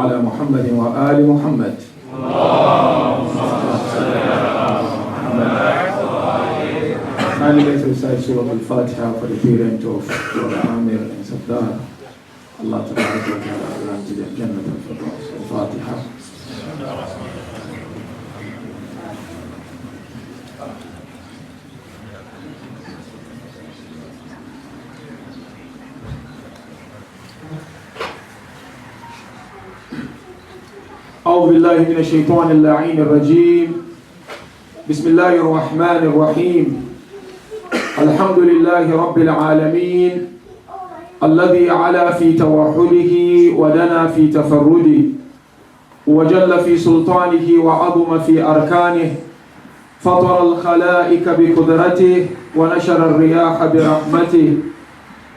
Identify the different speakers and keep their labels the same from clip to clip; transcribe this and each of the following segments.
Speaker 1: على محمد وآل محمد. Kindly let's recite Surah Al-Fatiha for the parent of Brother Amir and Sabdar. Allah Tabaraka wa Ta'ala grant to them Jannat al-Firdaus. Al-Fatiha. أعوذ بالله من الشيطان اللعين الرجيم. بسم الله الرحمن الرحيم. الحمد لله رب العالمين الذي علا في توحده ودنا في تفرده وجل في سلطانه وعظم في أركانه فطر الخلائق بقدرته ونشر الرياح برحمته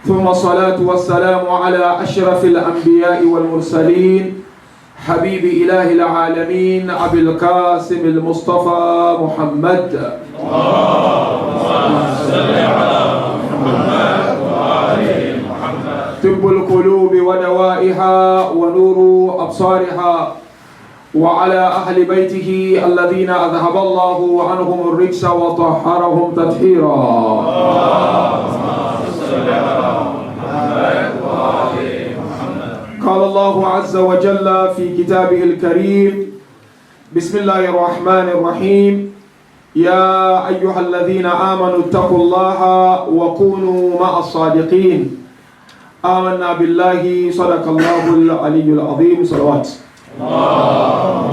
Speaker 1: ثم الصلاة والسلام على أشرف الأنبياء والمرسلين حبيب إله العالمين أبي القاسم المصطفى محمد. اللهم صل على محمد وآل محمد. طب القلوب ودوائها ونور أبصارها وعلى أهل بيته الذين أذهب الله عنهم الرجس وطهرهم تطهيرا. اللهم صل على محمد وآل محمد. قال الله عز وجل في كتابه الكريم بسم الله الرحمن الرحيم يا أيها الذين آمنوا اتقوا الله وكونوا مع الصادقين آمنا بالله صدق الله العلي العظيم. صلوات. اللهم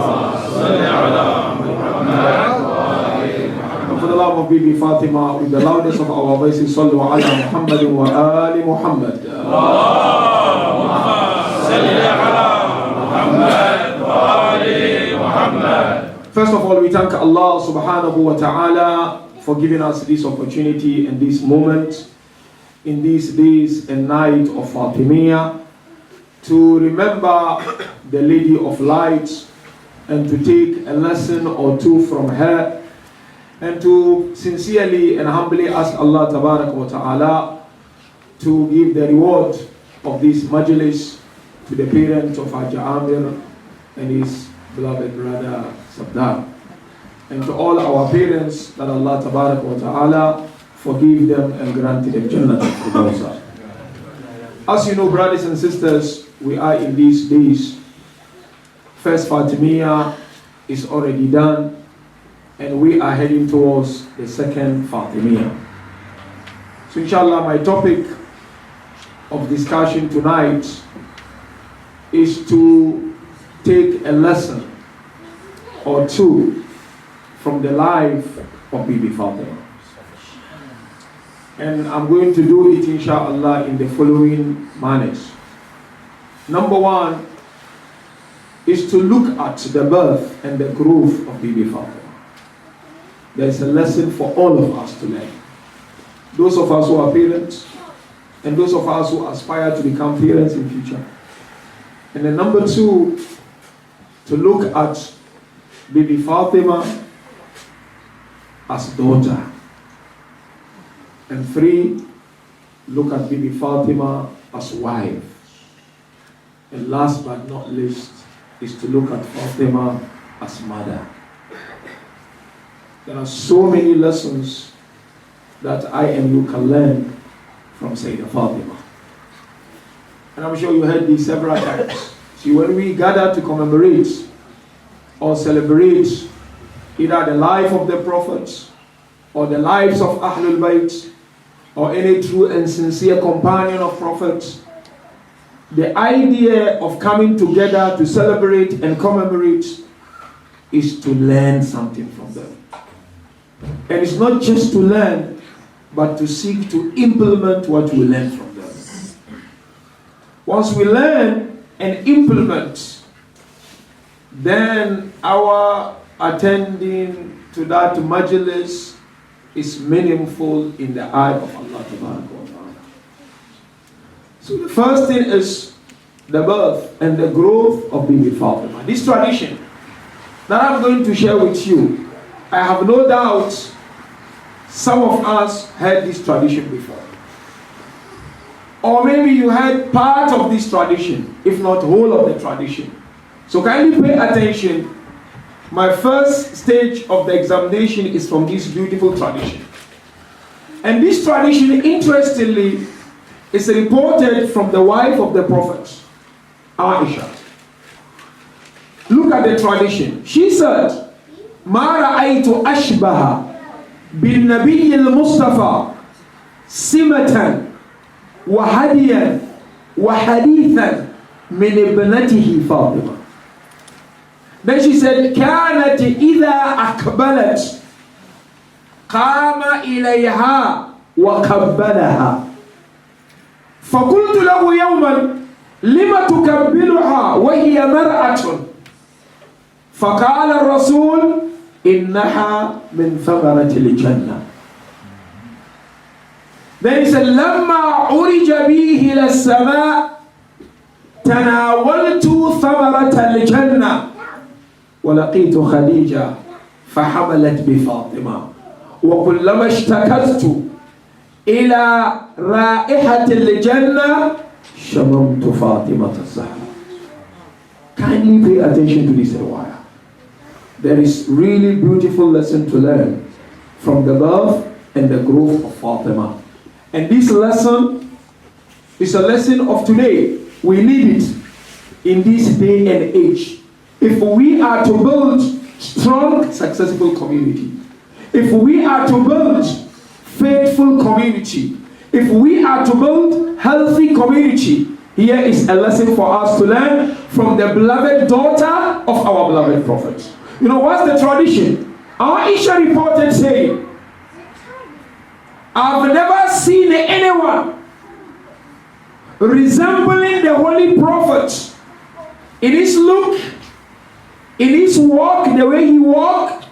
Speaker 1: صل على محمد وآل محمد. For the love of Bibi Fatima, with the loudness of our voices, صلوا على محمد وآل محمد. اللهم صل على محمد وآل محمد. First of all, we thank Allah subhanahu wa ta'ala for giving us this opportunity and this moment in these days and night of Fatimia to remember the Lady of Light and to take a lesson or two from her and to sincerely and humbly ask Allah tabarak wa ta'ala to give the reward of this majlis to the parent of Haji Amir and his beloved brother Sabdar, and to all our parents, that Allah Tabarak wa Ta'ala forgive them and grant them Jannat al-Firdaus. As you know, brothers and sisters, we are in these days. First Fatimia is already done, and we are heading towards the second Fatimia. So inshallah, my topic of discussion tonight is to take a lesson or two from the life of Bibi Fatima. And I'm going to do it inshallah in the following manners. Number one is to look at the birth and the growth of Bibi Fatima. There's a lesson for all of us to learn. Those of us who are parents and those of us who aspire to become parents in future. And then number two, to look at Bibi Fatima as daughter. And three, look at Bibi Fatima as wife. And last but not least is to look at Fatima as mother. There are so many lessons that I and you can learn from Sayyidah Fatima. And I'm sure you heard this several times. See, when we gather to commemorate or celebrate either the life of the prophets or the lives of Ahlul Bayt or any true and sincere companion of prophets, the idea of coming together to celebrate and commemorate is to learn something from them. And it's not just to learn, but to seek to implement what we learn from them. Once we learn and implement, then our attending to that majlis is meaningful in the eye of Allah Ta'ala. So the first thing is the birth and the growth of Bibi Fatima. This tradition that I'm going to share with you, I have no doubt some of us heard this tradition before. Or maybe you heard part of this tradition, if not whole of the tradition. So kindly pay attention. My first stage of the examination is from this beautiful tradition. And this tradition, interestingly, is reported from the wife of the Prophet, Aisha. Look at the tradition. She said, ما رأيت أشبه بالنبي المصطفى سمة وهديا وحديثا من ابنته فاطمة. Then she said, كانت إذا أقبلت قام إليها وقبلها فقلت له يوما لما تقبلها وهي مرأة فقال الرسول إنها من ثمرة الجنة. Then he said لما عرج به إلى السماء تناولت ثمرة الجنة ولقيت خديجة فحملت بفاطمة وكلما اشتكت إلى رائحة الجنة شممت فاطمة الزهراء. Kindly pay attention to this riwayah. There is really beautiful lesson to learn from the birth and the growth of Fatima. And this lesson is a lesson of today. We need it in this day and age. If we are to build strong, successful community, if we are to build faithful community, if we are to build healthy community, here is a lesson for us to learn from the beloved daughter of our beloved Prophet. You know what's the tradition? Aisha reported saying, I've never seen anyone resembling the Holy Prophet in his look, in his walk, the way he walked,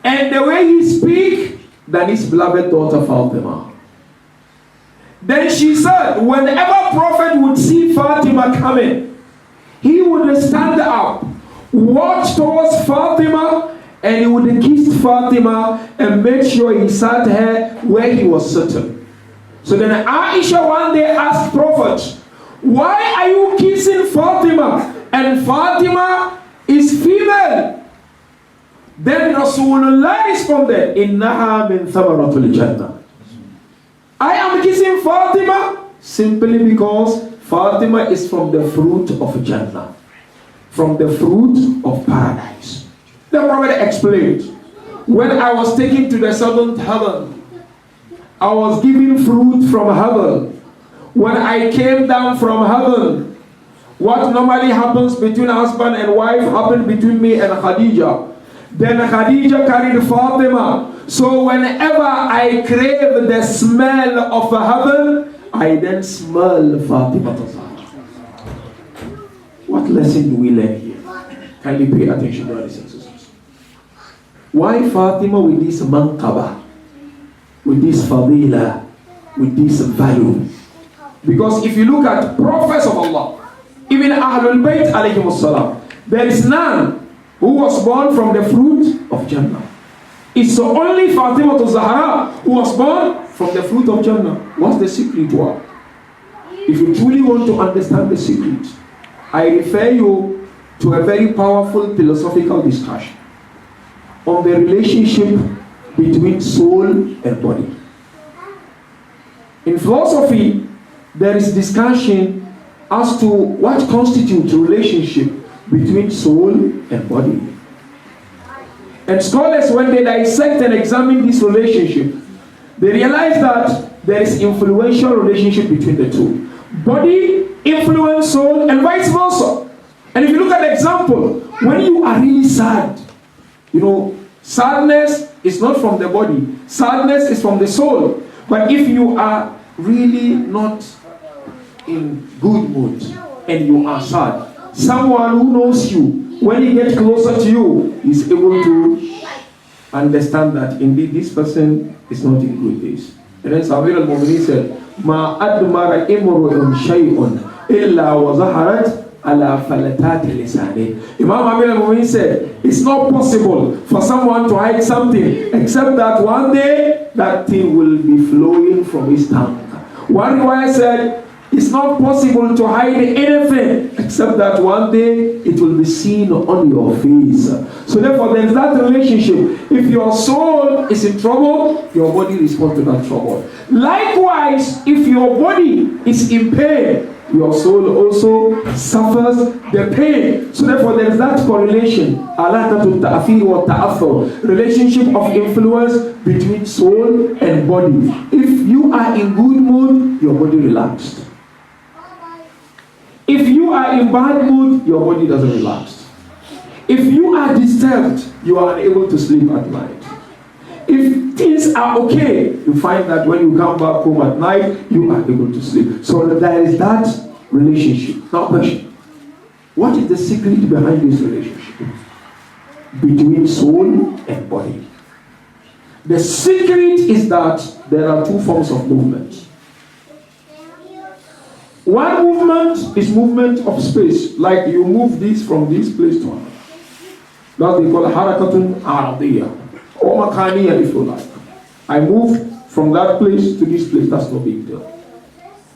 Speaker 1: and the way he speak, than his beloved daughter Fatima. Then she said, whenever Prophet would see Fatima coming, he would stand up, walk towards Fatima, and he would kiss Fatima and make sure he sat her where he was sitting. So then Aisha one day asked Prophet, why are you kissing Fatima? And Fatima is female. Then Rasulullah responded, Innaha min thamaratul jannah. I am kissing Fatima simply because Fatima is from the fruit of Jannah, from the fruit of paradise. The Prophet explained, when I was taken to the seventh heaven, I was given fruit from heaven. When I came down from heaven, what normally happens between husband and wife happened between me and Khadija. Then Khadija carried Fatima. So whenever I crave the smell of heaven, I then smell Fatima. What lesson do we learn here? Kindly pay attention, brothers and sisters. Why Fatima with this manqaba, with this fadila, with this value? Because if you look at prophets of Allah, even Ahlul Bayt alayhimus salam, there is none who was born from the fruit of Jannah. It's only Fatima to Zahra who was born from the fruit of Jannah. What's the secret to her? If you truly want to understand the secret, I refer you to a very powerful philosophical discussion on the relationship between soul and body. In philosophy, there is discussion as to what constitutes relationship between soul and body. And scholars, when they dissect and examine this relationship, they realize that there is influential relationship between the two. Body influence soul and vice versa. And if you look at the example, when you are really sad, you know, sadness is not from the body. Sadness is from the soul. But if you are really not in good mood and you are sad, someone who knows you, when he gets closer to you, is able to understand that indeed this person is not in good days. And then Sabir al-Mu'mini said, Ma admara imru'un shay'un illa wa zaharat ala falatati lisani. Imam Amir al-Mu'mini said, it's not possible for someone to hide something except that one day that thing will be flowing from his tongue. One riwayah said, It's not possible to hide anything except that one day it will be seen on your face. So therefore there is that relationship. If your soul is in trouble, your body responds to that trouble. Likewise, if your body is in pain, your soul also suffers the pain. So therefore there is that correlation, relationship of influence between soul and body. If you are in good mood, your body relaxed. If you are in bad mood, your body doesn't relax. If you are disturbed, you are unable to sleep at night. If things are okay, you find that when you come back home at night, you are able to sleep. So there is that relationship. Now question, what is the secret behind this relationship between soul and body? The secret is that there are two forms of movement. One movement is movement of space, like you move this from this place to another. That they call harakatun aradiyya, or makaniya if you like. I move from that place to this place, that's no big deal.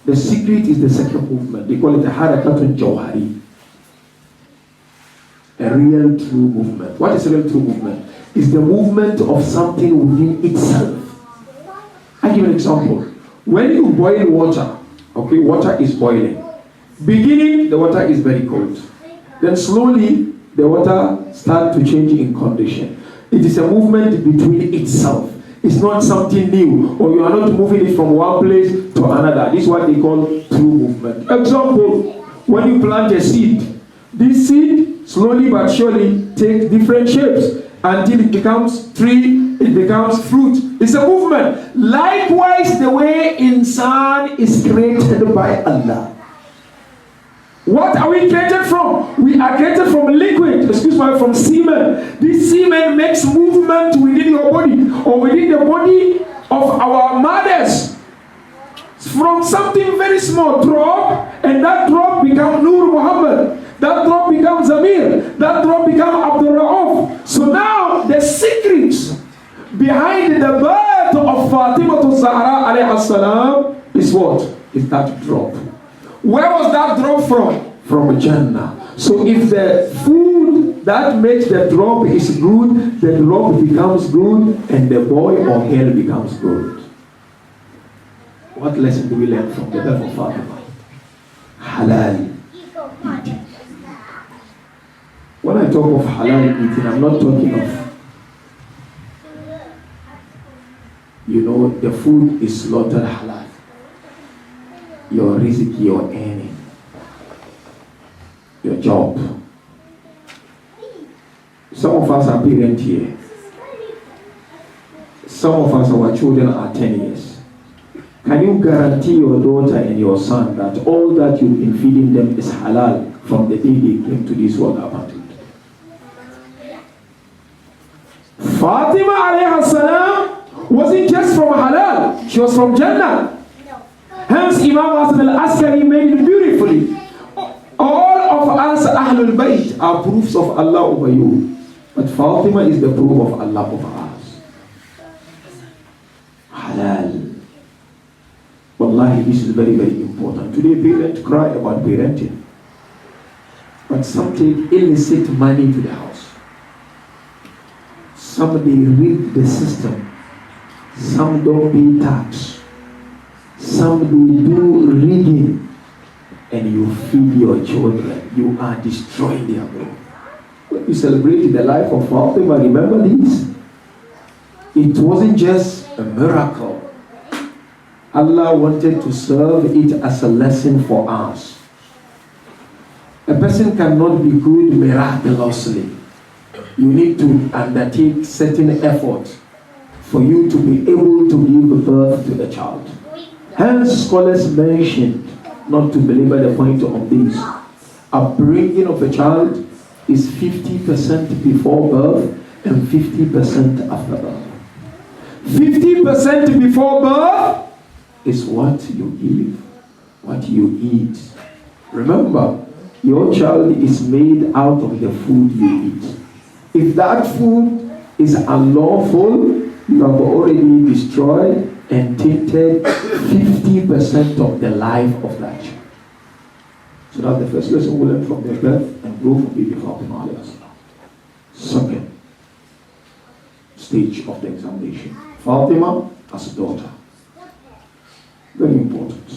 Speaker 1: The secret is the second movement. They call it a harakatun jawhari. A real true movement. What is real true movement? It's the movement of something within itself. I give an example. When you boil water, okay, water is boiling. Beginning, the water is very cold. Then slowly, the water starts to change in condition. It is a movement between itself. It's not something new, or you are not moving it from one place to another. This is what they call true movement. Example, when you plant a seed, this seed slowly but surely takes different shapes until it becomes tree, it becomes fruit. It's a movement. Likewise, the way insan is created by Allah. What are we created from? We are created from liquid, from semen. This semen makes movement within your body or within the body of our mothers. From something very small, drop, and that drop becomes Nooru Muhammad. That drop becomes Amir. That drop becomes Abdul Rauf. So now the secrets behind the birth of Fatimia Zahra alayhi salam is what? Is that drop. Where was that drop from? From Jannah. So if the food that makes the drop is good, the drop becomes good, and the boy or girl becomes good. What lesson do we learn from the birth of Fatima? Halal eating. When I talk of halal eating, I'm not talking of, the food is slaughtered halal. Your rizq, your earning, your job. Some of us are parents here. Some of us, our children are 10 years. Can you guarantee your daughter and your son that all that you've been feeding them is halal from the day they came to this world up until today? Fatima alayhi salam wasn't just from halal, she was from Jannah. Hence, Imam Hassan al-Askari made it beautifully. All of us, Ahlul Bayt, are proofs of Allah over you. But Fatima is the proof of Allah over us. Halal. Wallahi, this is very, very important. Today, parents cry about parenting. But some take illicit money to the house. Some they rig the system. Some don't pay tax. Some they do rigging, and you feed your children. You are destroying their growth. When you celebrate the life of Fatima, remember this. It wasn't just a miracle. Allah wanted to serve it as a lesson for us. A person cannot be good miraculously. You need to undertake certain effort for you to be able to give birth to a child. Hence, scholars mentioned, not to belabor the point of this, upbringing of a child is 50% before birth and 50% after birth. 50% before birth is what you give, what you eat. Remember, your child is made out of the food you eat. If that food is unlawful, you have already destroyed and tainted 50% of the life of that child. So that's the first lesson we learn from their birth and grow from baby Fatima alayhi salam. Second stage of the examination, Fatima as a daughter. Very important.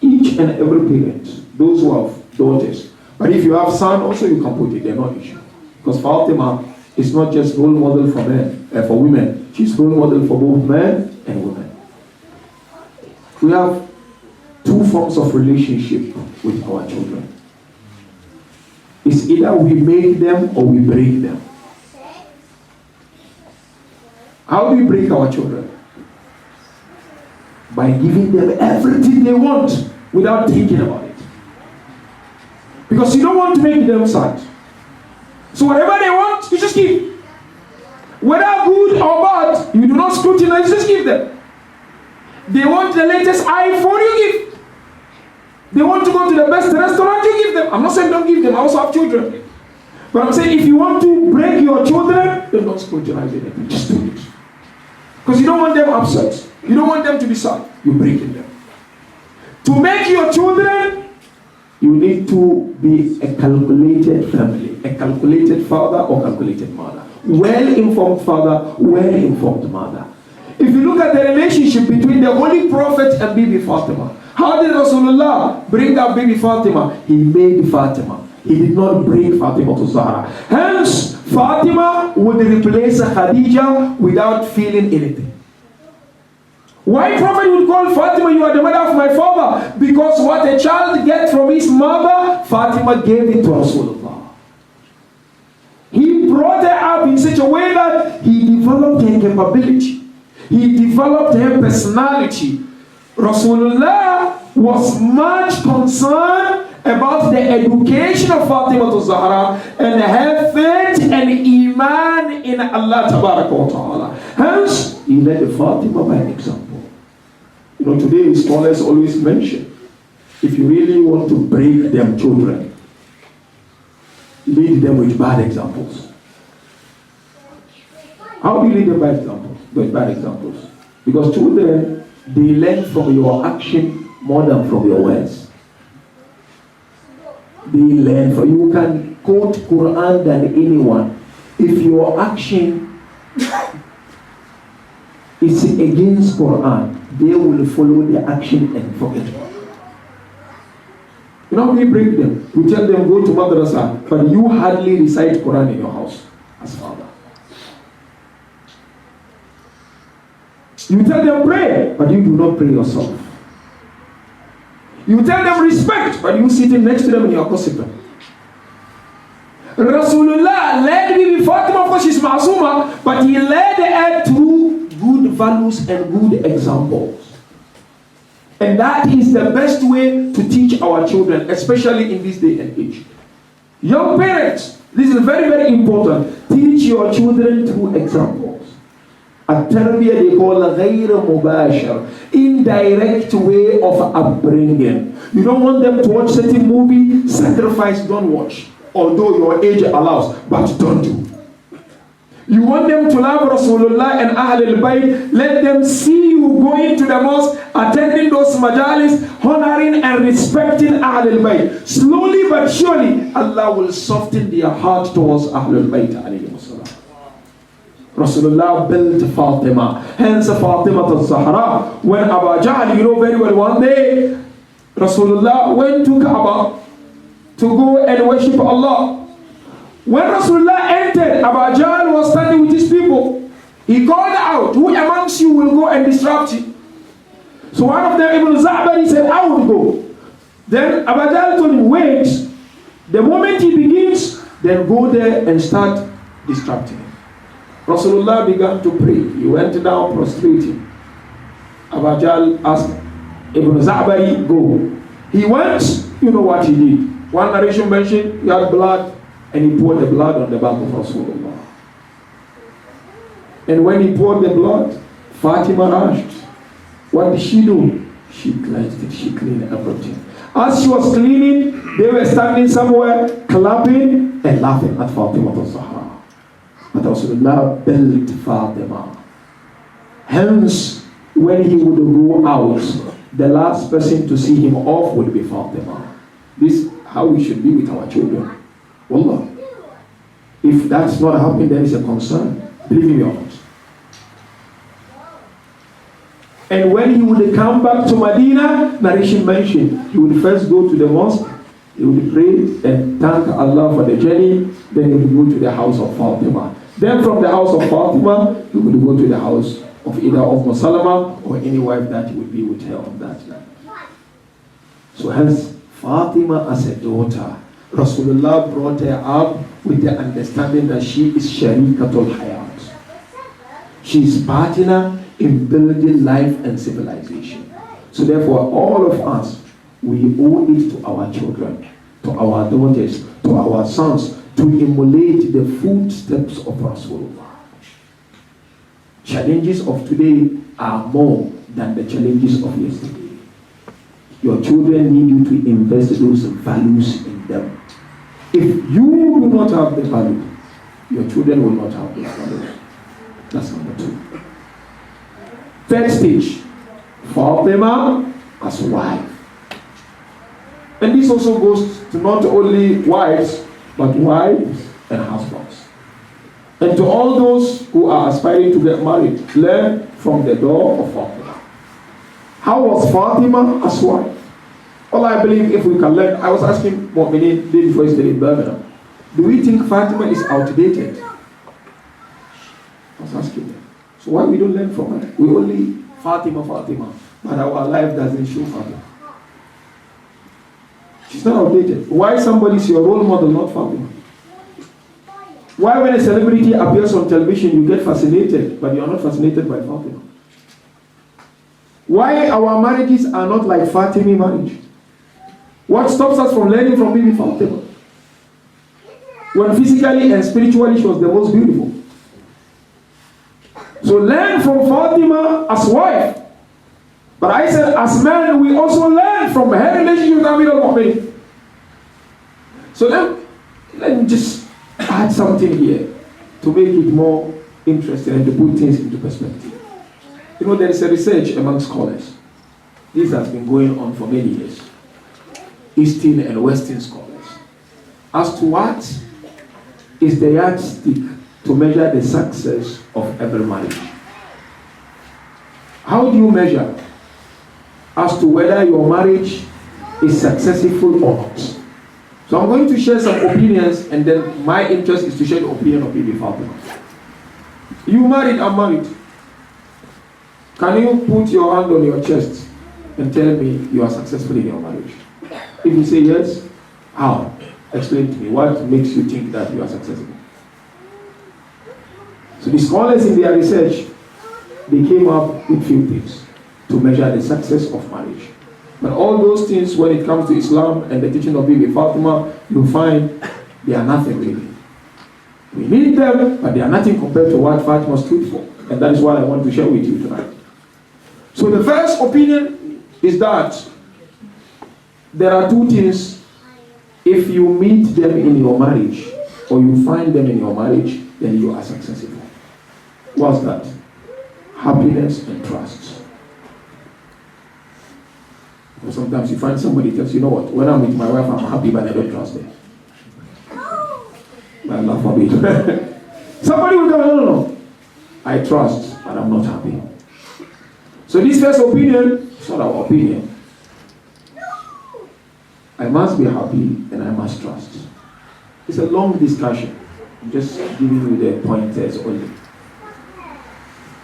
Speaker 1: Each and every parent, those who have daughters, but if you have son also you can put it, they're not issue. Because Fatima is not just role model for men, for women, she's role model for both men and women. We have two forms of relationship with our children. It's either we make them or we break them. How do we break our children? By giving them everything they want without thinking about it. Because you don't want to make them sad. So whatever they want, you just give. Whether good or bad, you do not scrutinize, just give them. They want the latest iPhone, you give. They want to go to the best restaurant, you give them. I'm not saying don't give them, I also have children. But I'm saying if you want to break your children, then don't scrutinize anything, just do it. Because you don't want them upset. You don't want them to be sad. You're breaking them. To make your children, you need to be a calculated family, a calculated father or calculated mother. Well-informed father, well-informed mother. If you look at the relationship between the Holy Prophet and Bibi Fatima, how did Rasulullah bring up Bibi Fatima? He made Fatima. He did not bring Fatima to Zahra. Hence, Fatima would replace Khadija without feeling anything. Why Prophet would call Fatima, you are the mother of my father? Because what a child gets from his mother, Fatima gave it to Rasulullah. He brought her up in such a way that he developed her capability. He developed her personality. Rasulullah was much concerned about the education of Fatima to Zahra and her faith and iman in Allah Tabaraka wa Ta'ala. Hence, he led Fatima by an example. You know, today scholars always mention, if you really want to break them children, lead them with bad examples. How do you lead them by examples? With bad examples. Because children, they learn from your action more than from your words. They learn from you can quote Quran than anyone. If your action is against Quran, they will follow the action and forget. You know, we break them. We tell them go to madrasa, but you hardly recite Quran in your house as father. You tell them pray, but you do not pray yourself. You tell them respect, but you sitting next to them and you are gossiping. Rasulullah led Bibi Fatima, of course she's Masuma, but he led her through good values and good examples. And that is the best way to teach our children, especially in this day and age. Young parents, this is very, very important. Teach your children through examples. At-tarbiyah they call غير مباشر, indirect way of upbringing. You don't want them to watch certain movie, sacrifice, don't watch. Although your age allows, but don't do. You want them to love Rasulullah and Ahl al-Bayt, let them see you going to the mosque, attending those majalis, honoring and respecting Ahl al-Bayt. Slowly but surely, Allah will soften their heart towards Ahl al-Bayt alayhi wa sallam. Rasulullah built Fatima. Hence Fatima al-Zahra. When Abu Jahl, you know very well, one day Rasulullah went to Kaaba to go and worship Allah. When Rasulullah entered, Abu Jahl was standing with his people. He called out, who amongst you will go and disrupt you? So one of them, Ibn Za'bari, said, I will go. Then Abu Jahl told him, wait. The moment he begins, then go there and start disrupting him. Rasulullah began to pray. He went down prostrating. Abu Jahl asked Ibn Za'bari, go. He went, you know what he did. One narration mentioned he had blood and he poured the blood on the back of Rasulullah. And when he poured the blood, Fatima asked, what did she do? She cleansed it, she cleaned everything. As she was cleaning, they were standing somewhere, clapping and laughing at Fatima al-Zahra. But Rasulullah built Fatima. Hence, when he would go out, the last person to see him off would be Fatima. This is how we should be with our children. Wallah. If that's not happening, then it's a concern. Believe me or not. And when he would come back to Medina, narration mentioned, he would first go to the mosque, he would pray and thank Allah for the journey, then he would go to the house of Fatima. Then from the house of Fatima, he would go to the house of either of Salama or any wife that would be with her on that night. So hence, Fatima as a daughter, Rasulullah brought her up with the understanding that she is Sharikatul Hayat. She is partner in building life and civilization. So therefore, all of us, we owe it to our children, to our daughters, to our sons, to emulate the footsteps of Rasulullah. Challenges of today are more than the challenges of yesterday. Your children need you to invest those values in them. If you do not have the value, your children will not have the value. That's number 2. Third stage, Fatima as wife. And this also goes to not only wives, but wives and husbands. And to all those who are aspiring to get married, learn from the door of Fatima. How was Fatima as wife? Well, I believe if we can learn, I was asking what we did before yesterday in Birmingham. Do we think Fatima is outdated? I was asking them. So why we don't learn from her? We only Fatima, but our life doesn't show Fatima. She's not outdated. Why somebody is your role model, not Fatima? Why when a celebrity appears on television, you get fascinated, but you are not fascinated by Fatima? Why our marriages are not like Fatima marriage? What stops us from learning from Bibi Fatima? When physically and spiritually she was the most beautiful. So learn from Fatima as wife. But I said as men, we also learn from her relationship with Amir al-Mu'min. So let me just add something here to make it more interesting and to put things into perspective. You know, there is a research among scholars. This has been going on for many years. Eastern and Western scholars. As to what is the yardstick to measure the success of every marriage. How do you measure as to whether your marriage is successful or not? So I'm going to share some opinions, and then my interest is to share the opinion of Bibi Fatima. You married, I'm married. Can you put your hand on your chest and tell me you are successful in your marriage? If you say yes, how? Explain to me. What makes you think that you are successful? So the scholars in their research, they came up with few things to measure the success of marriage. But all those things, when it comes to Islam and the teaching of Bibi Fatima, you find they are nothing really. We need them, but they are nothing compared to what Fatima stood for. And that is what I want to share with you tonight. So the first opinion is that there are two things. If you meet them in your marriage, or you find them in your marriage, then you are successful. What's that? Happiness and trust. Or sometimes you find somebody tells you know what, when I'm with my wife, I'm happy, but I don't trust her. My love for me. Somebody will go, no. I trust, but I'm not happy. So this first opinion is not our opinion. I must be happy and I must trust. It's a long discussion. I'm just giving you the pointers only.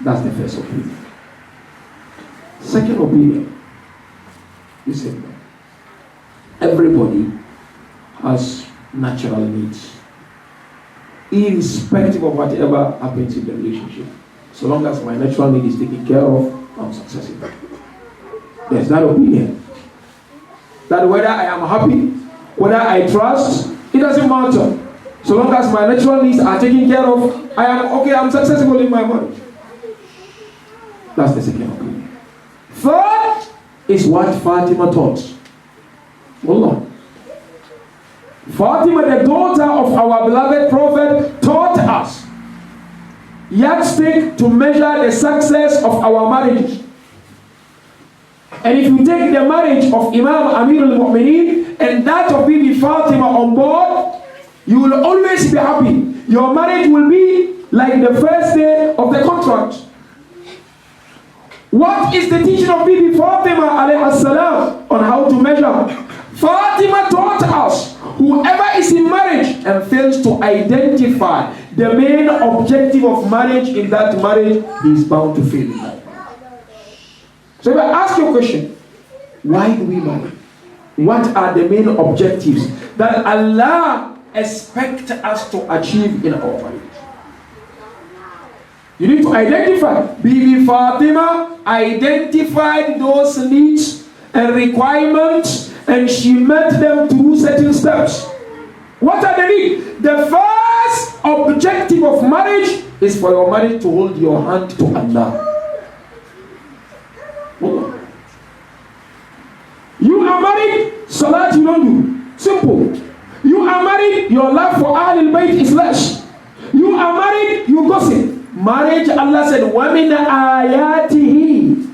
Speaker 1: That's the first opinion. Second opinion. Listen, everybody has natural needs, irrespective of whatever happens in the relationship. So long as my natural need is taken care of, I'm successful. There's that opinion. That whether I am happy, whether I trust, it doesn't matter. So long as my natural needs are taken care of, I am okay, I'm successful in my marriage. That's the second opinion. Third is what Fatima taught. Hold on. Fatima, the daughter of our beloved Prophet, taught us yardstick to measure the success of our marriage And if you take the marriage of Imam Amir al-Mu'mineen and that of Bibi Fatima on board, you will always be happy. Your marriage will be like the first day of the contract. What is the teaching of Bibi Fatima alayhi salam on how to measure? Fatima taught us, whoever is in marriage and fails to identify the main objective of marriage in that marriage, he is bound to fail in life. So if I ask you a question, why do we marry? What are the main objectives that Allah expects us to achieve in our marriage? You need to identify. Bibi Fatima identified those needs and requirements, and she met them through certain steps. What are the needs? The first objective of marriage is for your marriage to hold your hand to Allah. You are married, salat you don't do. Simple. You are married, your love for Ahlul Bayt is less. You are married, you gossip. Marriage, Allah said, وَمِنْ آيَاتِهِ.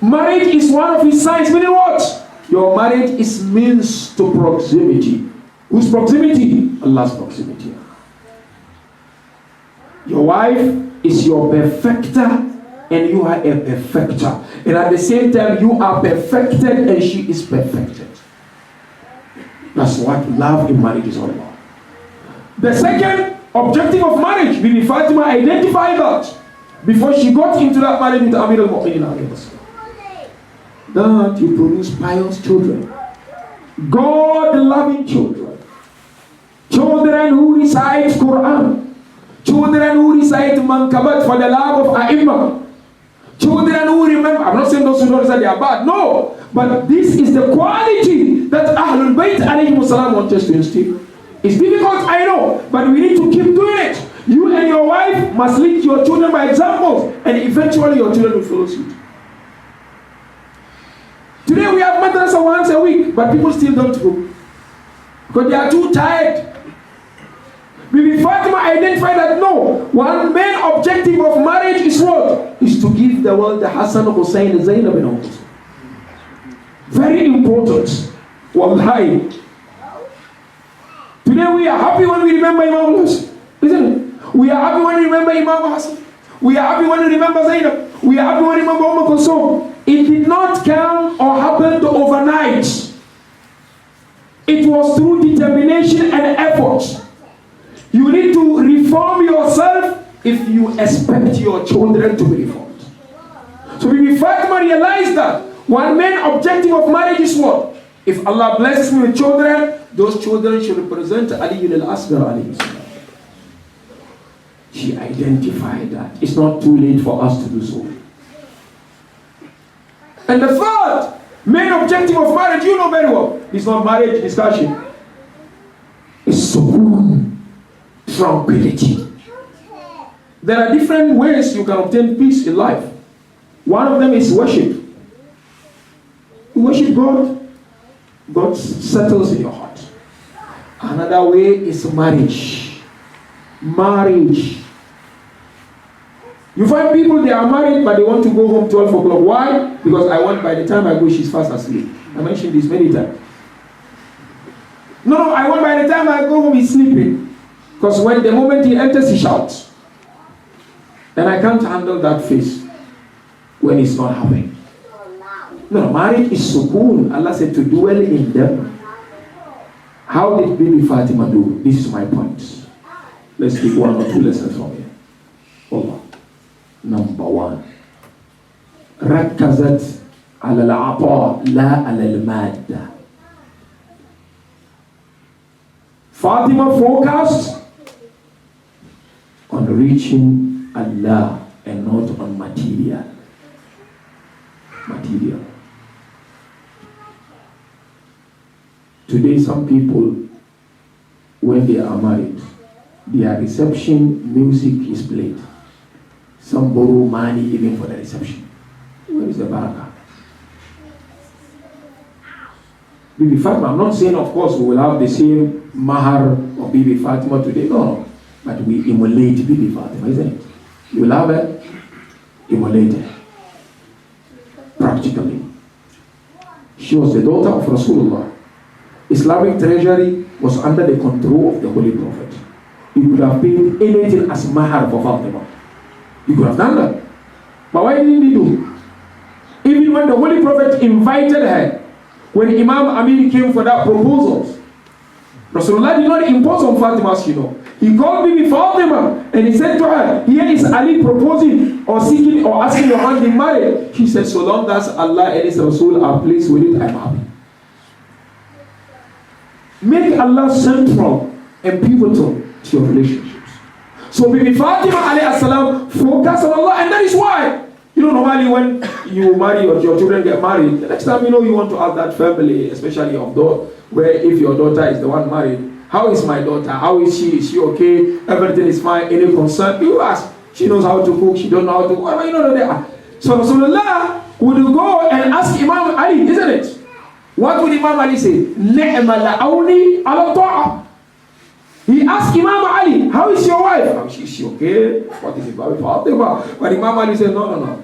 Speaker 1: Marriage is one of his signs. Meaning what? Your marriage is means to proximity. Whose proximity? Allah's proximity. Your wife is your perfecter and you are a perfecter. And at the same time, you are perfected and she is perfected. That's what love in marriage is all about. The second objective of marriage, Bibi Fatima identified that before she got into that marriage with Amir al-Mu'mineen. That you produce pious children, God-loving children, children who recite Quran, children who recite Mankabat for the love of Ayam, children who remember. I'm not saying those who don't say they are bad, no, but this is the quality that Ahlul Bayt alayhi salam want us to instill. It's difficult, I know, but we need to keep doing it. You and your wife must lead your children by example, and eventually your children will follow suit. Today we have madrasa once a week, but people still don't go because they are too tired. Bibi Fatima identified that no, one main objective of marriage is what? Is to give the world the Hassan, Hussein, Zainab and all. Very important. Wallahi. Today we are happy when we remember Imam Hussein, isn't it? We are happy when we remember Imam Hassan. We are happy when we remember Zainab. We are happy when we remember Kulsum. It did not come or happen overnight. It was through determination and effort. You need to reform yourself if you expect your children to be reformed. So Bibi Fatima realized that one main objective of marriage is what? If Allah blesses me with children, those children should represent Ali al-Asghar alayhi salam. She identified that. It's not too late for us to do so. And the third main objective of marriage, you know very well, it's not marriage discussion. It's sukoon, tranquility. There are different ways you can obtain peace in life. One of them is worship. You worship God, God settles in your heart. Another way is marriage. Marriage. You find people, they are married, but they want to go home 12 o'clock. Why? Because I want, by the time I go, she's fast asleep. I mentioned this many times. No, I want by the time I go home, he's sleeping. Because when the moment he enters, he shouts. And I can't handle that face when he's not happy. No, marriage is sukoon. Allah said to dwell in them. How did Bibi Fatima do? This is my point. Let's take one or two lessons from here. Allah. Number one. ركزت على العطاء لا على المادة. Fatima focused on reaching Allah and not on material. Today some people, when they are married, their reception music is played. Some borrow money even for the reception. Where is the barakah? Bibi Fatima, I'm not saying of course we will have the same mahar of Bibi Fatima today, no. But we emulate Bibi Fatima, isn't it? You will have it, emulate it. Practically. She was the daughter of Rasulullah. Islamic treasury was under the control of the Holy Prophet. He could have paid anything as mahar for Fatima. He could have done that. But why didn't he do? Even when the Holy Prophet invited her, when Imam Amin came for that proposal, Rasulullah did not impose on Fatima, He called Bibi Fatima and he said to her, here is Ali proposing or seeking or asking your hand in marriage. She said, so long as Allah and His Rasul are pleased with it, I'm happy. Make Allah central and pivotal to your relationships. So Bibi Fatima alayhi salam focus on Allah, and that is why normally when you marry or your children get married, the next time you want to have that family, especially of daughter, where if your daughter is the one married, how is my daughter? How is she? Is she okay? Everything is fine. Any concern? You ask. She knows how to cook. She don't know how to cook. So Rasulullah would go and ask Imam Ali, isn't it? What would Imam Ali say? Ni'mal awni ala ta'a. He asked Imam Ali, how is your wife? Is she okay? What is it about Fatima? But Imam Ali said, no.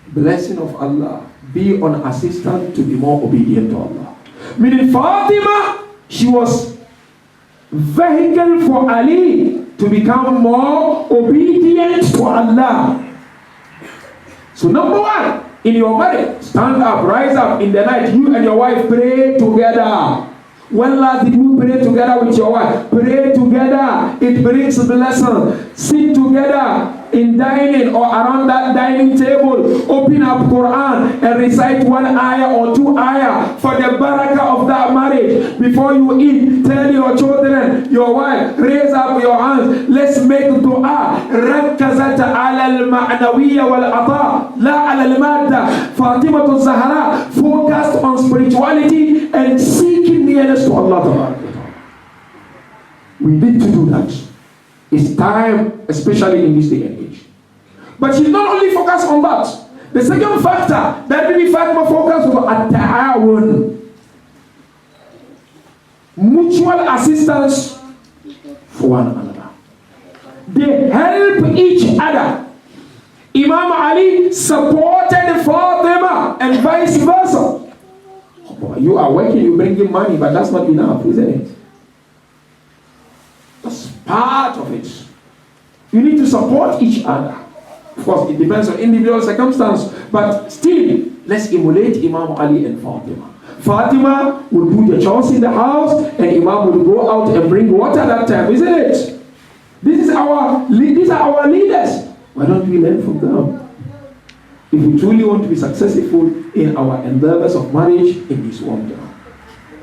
Speaker 1: Blessing of Allah, be on assistant to be more obedient to Allah. Meaning Fatima, she was vehicle for Ali to become more obedient to Allah. So number one, in your marriage, stand up, rise up in the night, you and your wife pray together. When last did you pray together with your wife? Pray together. It brings blessing. Sit together in dining or around that dining table. Open up Quran and recite one ayah or two ayah for the barakah of that marriage. Before you eat, tell your children, your wife, raise up your hands. Let's make dua. ركزت على المعنوية والعطاء لا على المادة. Fatima al-Zahra focused on spirituality and seeking nearness to Allah. We need to do that. It's time, especially in this day and age. But she's not only focused on that. The second factor that Bibi Fatima focused was at-ta'awun. Mutual assistance for one another. They help each other. Imam Ali supported Fatima and vice versa. You are working, you bring in money, but that's not enough, isn't it? That's part of it. You need to support each other. Of course, it depends on individual circumstance, but still, let's emulate Imam Ali and Fatima. Fatima will do the chores in the house, and Imam will go out and bring water that time, isn't it? These are our leaders. Why don't we learn from them? If we truly want to be successful in our endeavors of marriage in this world.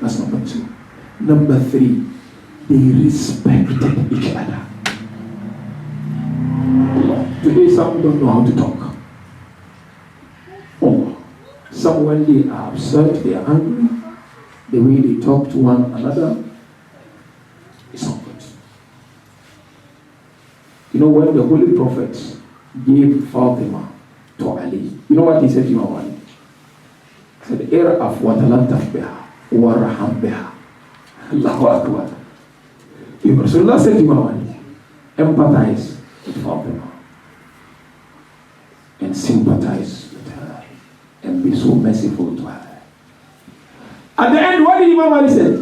Speaker 1: That's number 2. Number 3, they respected each other. Today some don't know how to talk. Some when they are upset, they are angry, the way they talk to one another is not good. When the Holy Prophet gave Fatima to Ali, you know what he said to Imam Ali? He said, Ir'af wa talattaf biha wa raham biha. Allahu Akbar. Rasulullah said to Imam Ali, empathize with Fatima and sympathize with her and be so merciful to her. At the end, what did Imam Ali say?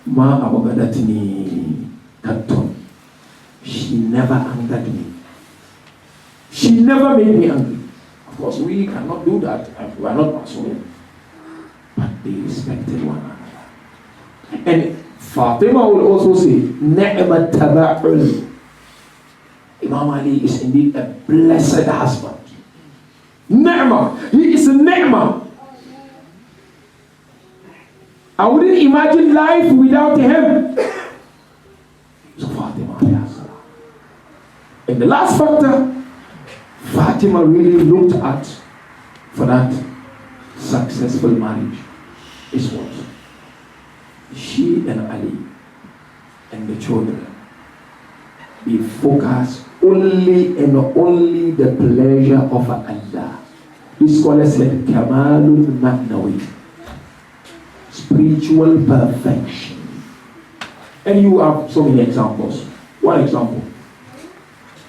Speaker 1: Ma abagadatni kattun. She never angered me. She never made me angry. Of course, we cannot do that. We are not Masum. But they respected one another. And Fatima will also say, Ni'mat taba'ul. Imam Ali is indeed a blessed husband. Ni'mah. He is a ni'mah. I wouldn't imagine life without him. So Fatima, yes. And the last factor, Fatima really looked at for that successful marriage is what? She and Ali and the children, they focus only and only the pleasure of Allah. This scholar said, Kamalul Ma'nawi, spiritual perfection. And you have so many examples. One example,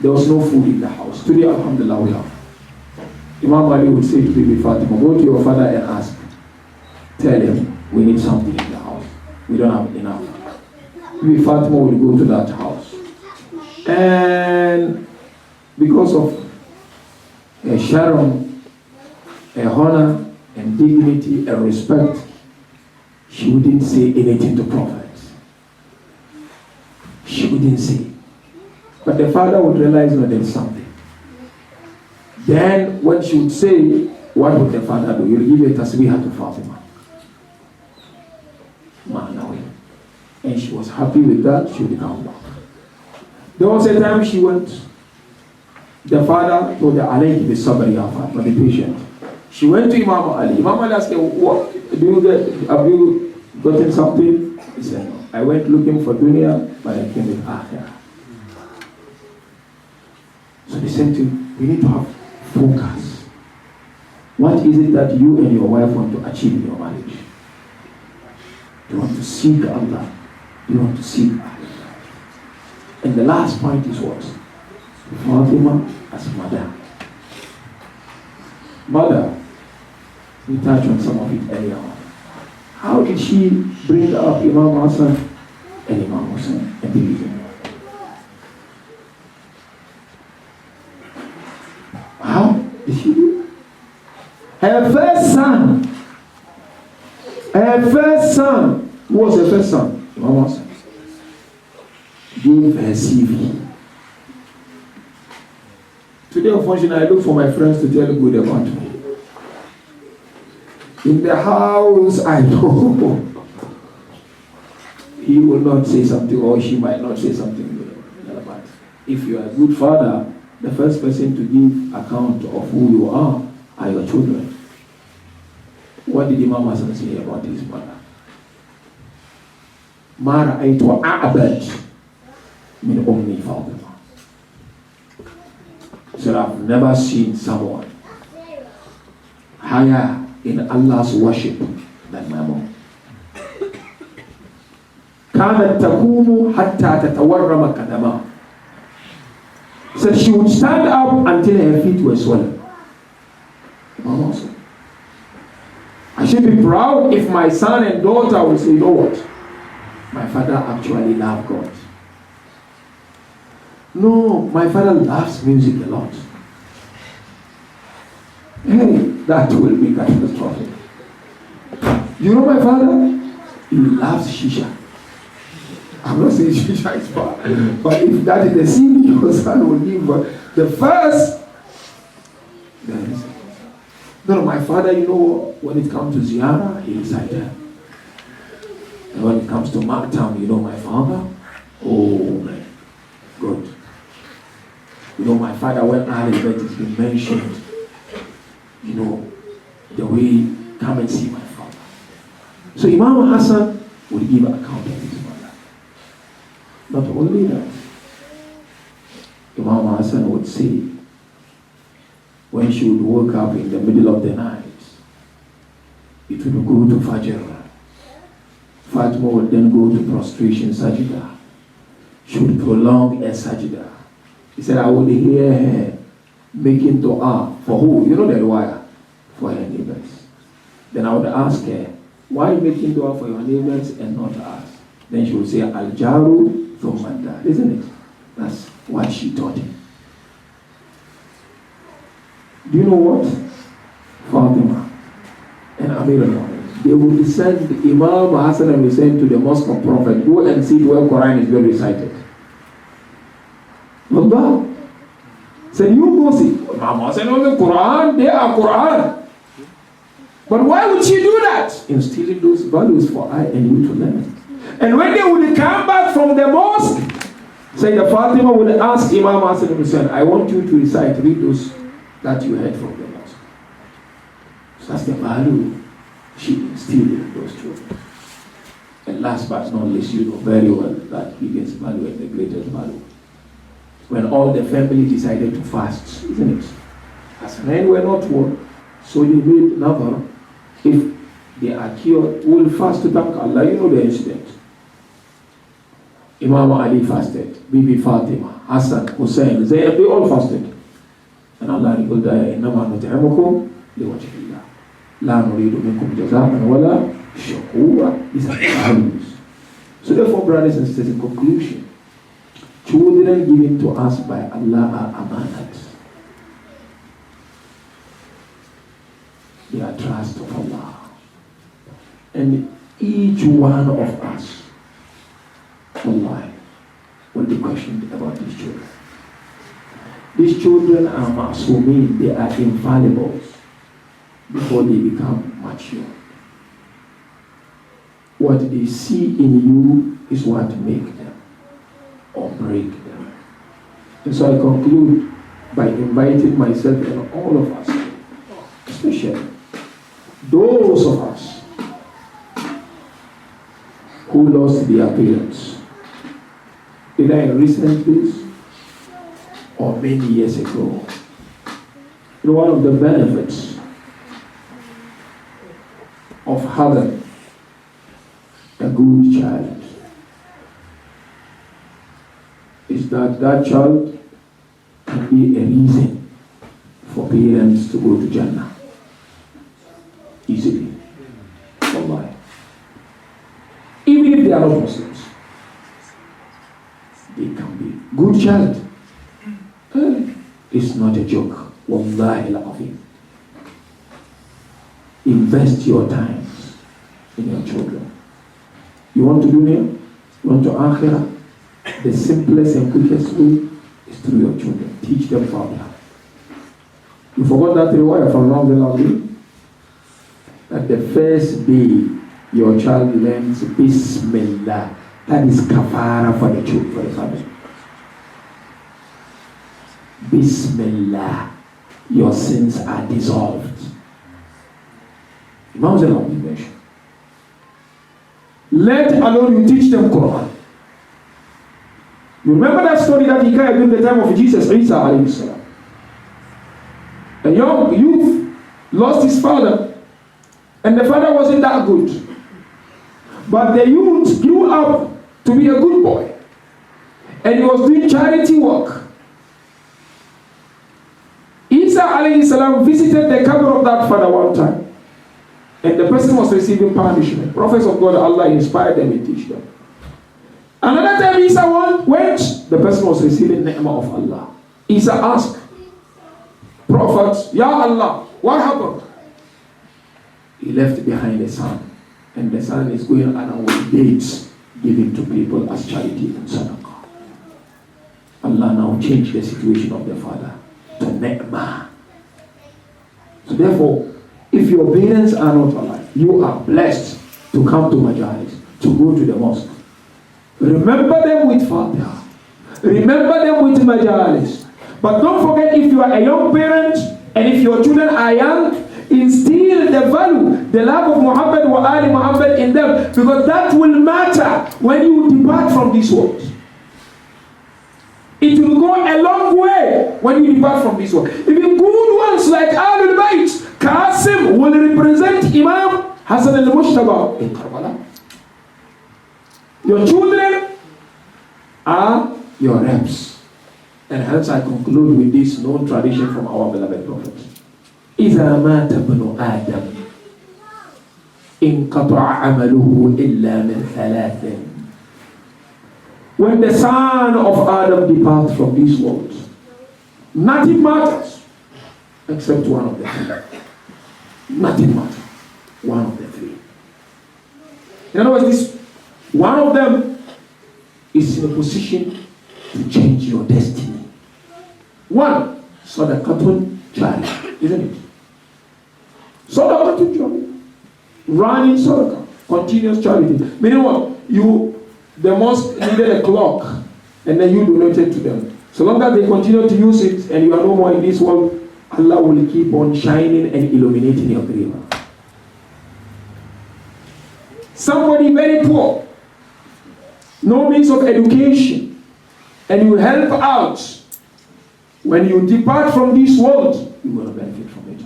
Speaker 1: there was no food in the house. Today, alhamdulillah, we have. Imam Ali would say to Bibi Fatima, go to your father and ask, tell him we need something in the house. We don't have enough. Maybe Fatima will go to that house. And because of a Sharon, a honor and dignity and respect, she wouldn't say anything to prophets. She wouldn't say. But the father would realize that there's something. Then when she would say, what would the father do? He'll give a tasbih to Fatima. And she was happy with that. She would come back. There was a time she went. The father told her, alayhi bi sabri ya Fatima, be patient. She went to Imam Ali. Imam Ali asked her, what? Have you gotten something? He said, no. I went looking for dunya, but I came with akhirah. So the same thing, we need to have focus. What is it that you and your wife want to achieve in your marriage? You want to seek Allah. You want to seek Allah. And the last point is what? Fatima as mother. Mother, we touched on some of it earlier on. How did she bring up Imam Hassan and Imam Hussein and believe in them? How did she do it? Her first son, who was her first son? Imam Hassan. Gave her CV. Today, unfortunately, I look for my friends to tell good about me. In the house, I know he will not say something, or she might not say something good about it. If you are a good father, the first person to give account of who you are your children. What did Imam Hassan say about his mother? Ma ra'aytu a'bad min ummi Fatima. So I've never seen someone higher in Allah's worship than my mom. كانت تقوم حتى تتورم قدمها. So she would stand up until her feet were swollen. Mom also. I should be proud if my son and daughter will say, you know what? My father actually loved God. No, my father loves music a lot. Hey, that will be catastrophic. You know my father? He loves shisha. I'm not saying shisha is bad, but if that is the sin your son will give, the first, no, my father, you know, when it comes to ziyarah, he is like that. And when it comes to Maktam, you know my father? Oh, man, good. You know, my father, when Ahlul Bayt has been mentioned, you know, the way, come and see my father. So Imam Hassan would give an account of his mother. Not only that, Imam Hassan would say, when she would wake up in the middle of the night, it would go to Fajr. Fatima would then go to prostration sajda. She would prolong a sajda. He said, I would hear her making dua. For who? You know the riwayah? For her neighbors. Then I would ask her, why making dua for your neighbors and not us? Then she would say, Al-Jaru Thummadda. Isn't it? That's what she taught him. Do you know what? Fatima and Amir al-Mu'min, they would send Imam Hassan and Hussein to the mosque of Prophet. Go and see where Quran is being recited. Allah said, you go see. Imam Hassan knows the Quran, they are Quran. But why would she do that? Instilling those values for I and you to learn. And when they would come back from the mosque, say the Fatima would ask Imam Hassan and Hussein, I want you to recite, read those that you heard from the mosque. So that's the value she instilled in those children. And last but not least, you know very well that biggest value and the greatest value. When all the family decided to fast, isn't it? As men were not one, so they made another. If they are cured, we'll fast to thank Allah. You know the incident. Imam Ali fasted, Bibi Fatima, Hassan, Hussein, they all fasted. And Allah revealed, إِنَّمَا نُطْعِمُكُمْ لِوَجْهِ اللَّهِ. La nuridu minkum jazaan wala shukura. These are values. So therefore, brothers and sisters, in conclusion, children given to us by Allah are amanat. They are trust of Allah. And each one of us, Allah, will be questioned about these children. These children are ma'sumin, they are infallible before they become mature. What they see in you is what makes them or break them. And so I conclude by inviting myself and all of us, especially those of us who lost their parents, either in recent days or many years ago. You know, one of the benefits of having a good child is that that child can be a reason for parents to go to Jannah easily. Wallahi. Even if they are not Muslims, they can be good child. It's not a joke. Wallahi al-azim. Invest your time in your children. You want to dunya? You want to akhirah? The simplest and quickest way is through your children. Teach them Fatiha. You forgot that riwayah from Ramzan, that the first day your child learns Bismillah, that is kafara for the children, for the family. Bismillah, your sins are dissolved. Imam Zainab mentioned. Let alone you teach them Quran. You remember that story that he carried during the time of Jesus, Isa alayhi salam. A young youth lost his father, and the father wasn't that good. But the youth grew up to be a good boy, and he was doing charity work. Isa alayhi salam visited the cabin of that father one time, and the person was receiving punishment. Prophets of God, Allah inspired them and teach them. Another time Isa went, the person was receiving ni'mah of Allah. Isa asked, Prophet, Ya Allah, what happened? He left behind a son, and the son is going around with dates given to people as charity and sadaqah. Allah now changed the situation of the father to ni'mah. So therefore, if your parents are not alive, you are blessed to come to majalis, to go to the mosque. Remember them with Fatiha. Remember them with majalis. But don't forget, if you are a young parent and if your children are young, instill the value, the love of Muhammad wa Ali Muhammad in them, because that will matter when you depart from this world. It will go a long way when you depart from this world. Even good ones like Ahlul Bayt, Qasim will represent Imam Hassan al-Mushtaba in Karbala. Your children are your reps. And hence I conclude with this known tradition from our beloved Prophet. إِذَا مَاتَ ابْنُ آدَمَ انْقَطَعَ عَمَلُهُ إِلَّا مِنْ ثَلَاثٍ. When the son of Adam departs from this world, nothing matters except one of the three. Nothing matters. One of the three. In other words, this one of them is in a position to change your destiny. One, sadaqatun jariyah, isn't it? Sadaqatun jariyah. Running sadaqah, continuous charity. Meaning what? The mosque needed a clock, and then you donated to them. So long as they continue to use it, and you are no more in this world, Allah will keep on shining and illuminating your grave. Somebody very poor, no means of education, and you help out. When you depart from this world, you will benefit from it.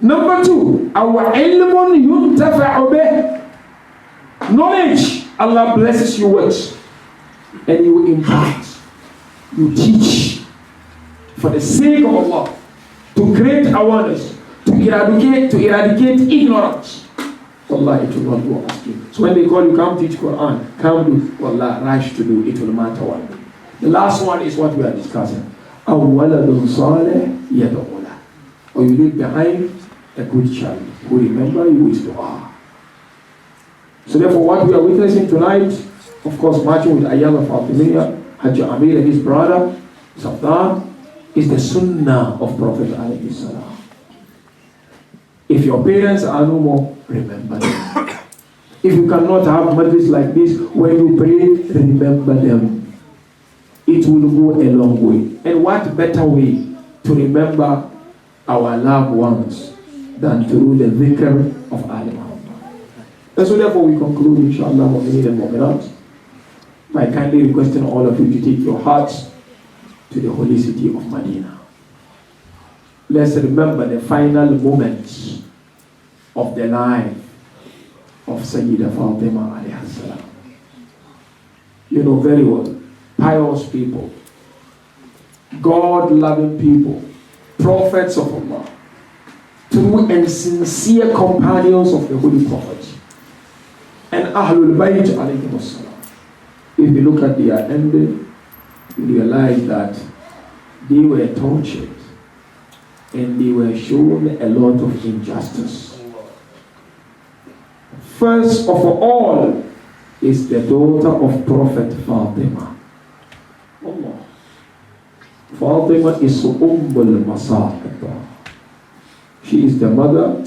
Speaker 1: Number two, our ilmun yuntafa'u bih. Knowledge Allah blesses you with, and you impart, you teach for the sake of Allah, to create awareness, to eradicate ignorance. Wallah, it will not go asking. So when they call you, come teach Quran, come do, wallah, rush to do, it will matter what. The last one is what we are discussing. أَوْوَلَدٌ صَالِحٌ يَدْعُو لَهُ. Or you leave behind a good child who remember you with dua. So therefore what we are witnessing tonight, of course marching with Ayam and Fatimia, Hajj Amir and his brother, Safdan, is the sunnah of Prophet alayhi salam. If your parents are no more, remember them. If you cannot have majlis like this, when you pray, remember them. It will go a long way. And what better way to remember our loved ones than through the dhikr of Ayam. And so therefore we conclude, inshallah, mu'mineen and mu'minat, by kindly requesting all of you to take your hearts to the holy city of Medina. Let's remember the final moments of the life of Sayyida Fatima alayhi salam. You know very well, pious people, God-loving people, prophets of Allah, true and sincere companions of the Holy Prophet, and Ahlul Bayt alayhi salam. If you look at their ending, you realize that they were tortured and they were shown a lot of injustice. First of all is the daughter of Prophet Fatima. Allah. Fatima is Ummul Masa'ib. She is the mother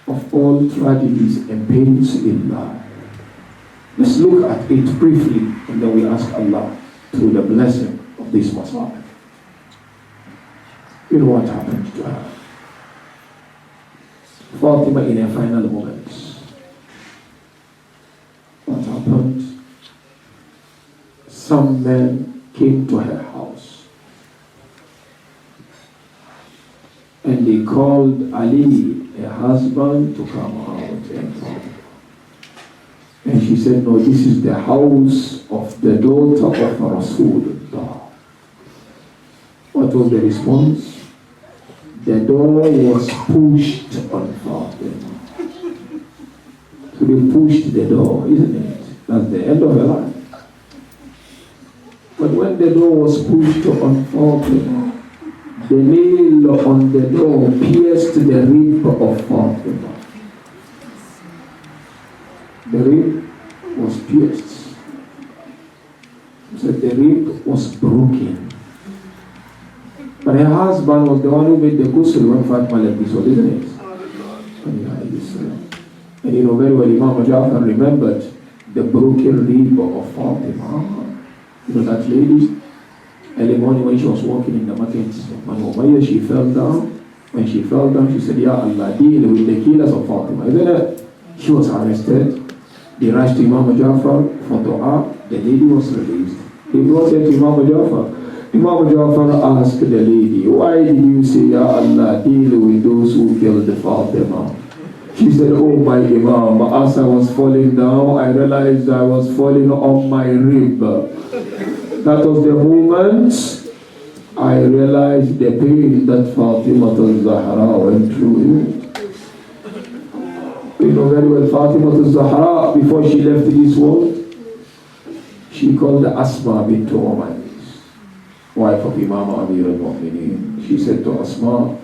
Speaker 1: of all tragedies and pains in life. Let's look at it briefly and then we ask Allah through the blessing of this Masa'ib. You know what happened to her? Fatima in her final moments. What happened? Some men came to her house and they called Ali, her husband, to come out and talk. And she said, no, this is the house of the daughter of Rasulullah. What was the response? The door was pushed on Fatima. So they pushed the door, isn't it? That's the end of her life. But when the door was pushed on Fatima, the nail on the door pierced the rib of Fatima. The rib was pierced. So the rib was broken. But her husband was the one who made the ghusl when Fatima left this world, isn't it? And you know very well, Imam Jafar remembered the broken rib of Fatima. You know that lady, early morning when she was walking in the market of Banu Umayyah, she fell down. When she fell down, she said, Ya Allah, deal with the killers of Fatima. Isn't it? She was arrested. They rushed to Imam Jafar for dua. The lady was released. They brought her to Imam Jafar. Imam Jafar asked the lady, why did you say, Ya Allah, deal with those who killed Fatima? She said, oh my Imam, as I was falling down, I realized I was falling on my rib. That was the moment I realized the pain that Fatima al-Zahra went through. You know very well, Fatima al-Zahra, before she left this world, she called Asma bint Umayyah, wife of Imam Amir al-Mu'mineen. She said to Asma,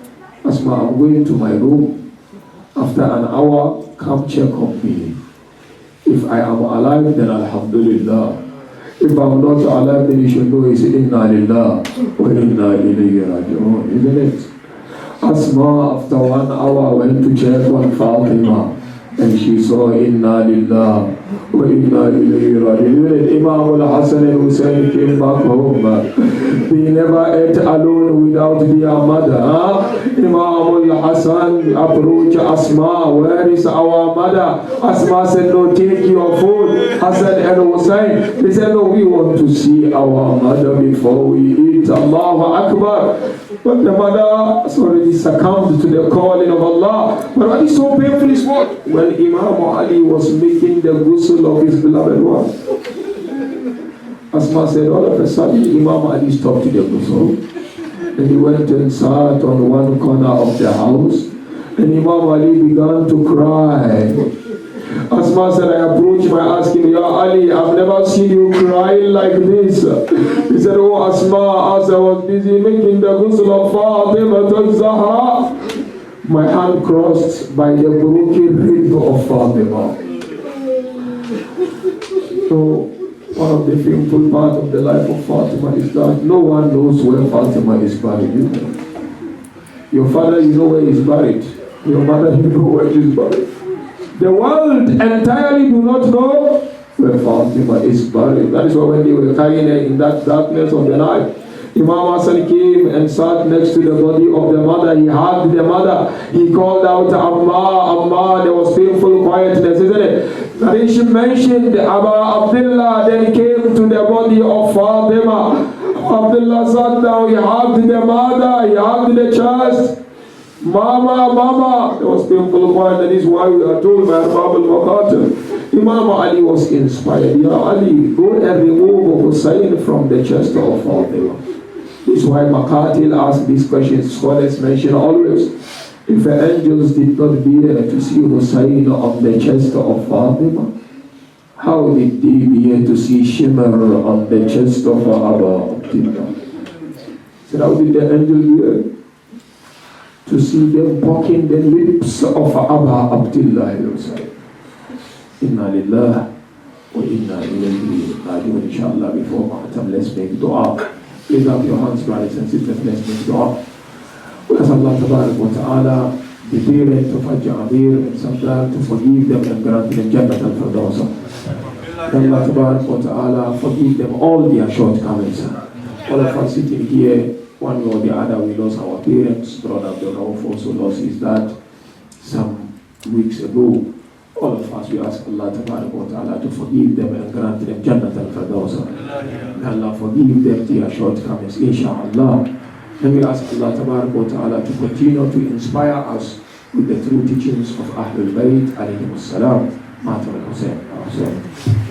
Speaker 1: Asma, I'm going to my room. After an hour, come check on me. If I am alive, then Alhamdulillah. If I'm not alive, then you should know it's Inna Lillah wa Inna Ilayhi Raji'un, isn't it? Asma, after 1 hour, went to check on Fatima, and she saw Inna Lillah wa Inna Ilayhi Raji'un. Imam al-Hasan and Hussein came back home. They never ate alone without their mother. Imam al-Hasan approached Asma, where is our mother? Asma said, no, take your food. Hassan and Hussein, they said, no, we want to see our mother before we eat. Allahu Akbar. But the mother has already succumbed to the calling of Allah. But what is so painful is what? When Imam Ali was making the ghusl of his beloved one, Asma said, all of a sudden, Imam Ali stopped the ghusl. And he went and sat on one corner of the house. And Imam Ali began to cry. Asma said, I approached him, I asked him, Ya Ali, I've never seen you crying like this. He said, oh Asma, as I was busy making the ghusl of Fatimah al-Zahra, my hand crossed by the broken rib of Fatimah. So, one of the painful parts of the life of Fatima is that no one knows where Fatima is buried. Your father, you know where he's buried. Your mother, you know where she's buried. The world entirely do not know where Fatima is buried. That is why when they were carrying her in that darkness of the night, Imam Hassan came and sat next to the body of the mother. He hugged the mother. He called out, Amma, Amma. There was painful quietness, isn't it? Narration mentioned Abba Abdullah then came to the body of Fatima. Abdullah sat down. He hugged the mother. He hugged the chest. Mama, Mama. There was painful quiet. That is why we are told by Arbab al-Maqatil. Imam Ali was inspired. Ya Ali, go and remove Hussein from the chest of Fatima. This is why Maqatil asked these questions. Scholars mention always, if the angels did not bear to see Hussein on the chest of Fatima, how did they bear to see Shimmer on the chest of Abba Abdullah? So how did the angel bear to see them poking the lips of Abba Abdullah? Inna lillah wa inna ilayhi raji'un. Inshallah, before Mahatam, let's make dua. Raise up your hands, brothers and sisters, let's make dua. We ask Allah Tabarak wa Ta'ala, the parent of Hajj Amir and Samdar, to forgive them and grant them Jannat al-Firdaus. Allah Tabarak wa Ta'ala, forgive them all their shortcomings. All of us sitting here, one way or the other, we lost our parents. Brother Abdul Rauf also lost his dad some weeks ago. All of us, we ask Allah wa Ta'ala to forgive them and grant them Jannat al-Firdaus. May Allah forgive them their shortcomings, inshaAllah. And we ask Allah wa Ta'ala to continue to inspire us with the true teachings of Ahlul Bayt alayhimus salam. Matar al-Hussein.